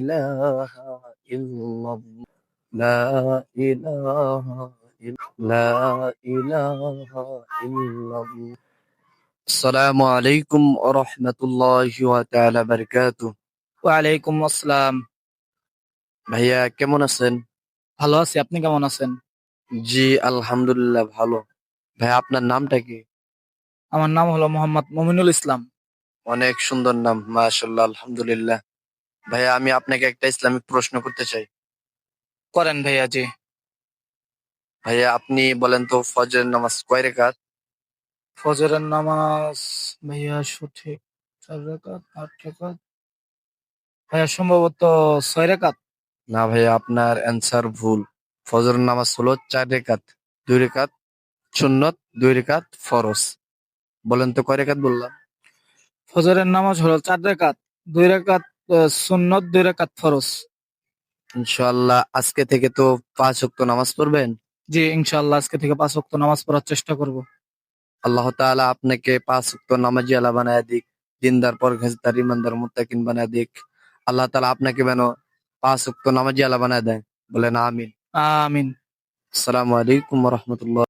ইলাহা ইল্লাল্লাহ লা ইলাহা লা ইলাহা ইল্লাল্লাহ। আসসালামু আলাইকুম ওয়া রাহমাতুল্লাহি ওয়া তাআলা বারাকাতুহু। ওয়ালাইকুম আসসালাম। ভাইয়া কেমন আছেন? ভালো আছি। আপনি কেমন আছেন? জি আলহামদুলিল্লাহ ভালো। ভাইয়া আপনার নামটা কি? আমার নাম হলো মোহাম্মদ মমিনুল ইসলাম। অনেক সুন্দর নাম, মাশাআল্লাহ, আলহামদুলিল্লাহ। ভাইয়া আমি আপনাকে একটা ইসলামিক প্রশ্ন করতে চাই। করেন ভাইয়া, জি। ভাইয়া আপনি বলেন তো ফজরের নামাজ কয় রাকাত? ফজরের নামাজ ভাইয়া সঠিক 4 রাকাত, 8 রাকাত, ভাইয়া সম্ভবত 6 রাকাত। না ভাইয়া, আপনার অ্যান্সার ভুল। ফজরের নামাজ হলো 4 রাকাত। 2 রাকাত সুন্নত, 2 রাকাত ফরজ। বলেন তো কয় রাকাত বললাম? ফজরের নামাজ হলো 4 রাকাত, 2 রাকাত সুন্নত, 2 রাকাত ফরজ। ইনশাআল্লাহ আজকে থেকে তো 5 ওয়াক্ত নামাজ পড়বেন। জি ইনশাআল্লাহ আজকে থেকে 5 ওয়াক্ত নামাজ পড়ার চেষ্টা করব। আল্লাহ তাআলা আপনাকে 5 ওয়াক্ত নামাজি আলা বানায় দিক, দিনদার পরহেজগার ইমানদার মুত্তাকিন বানায় দিক। আল্লাহ তাআলা আপনাকে যেন 5 ওয়াক্ত নামাজি আলা বানায় দেয়। বলেন আমিন। আমিন। আসসালামু আলাইকুম ওয়া রাহমাতুল্লাহ।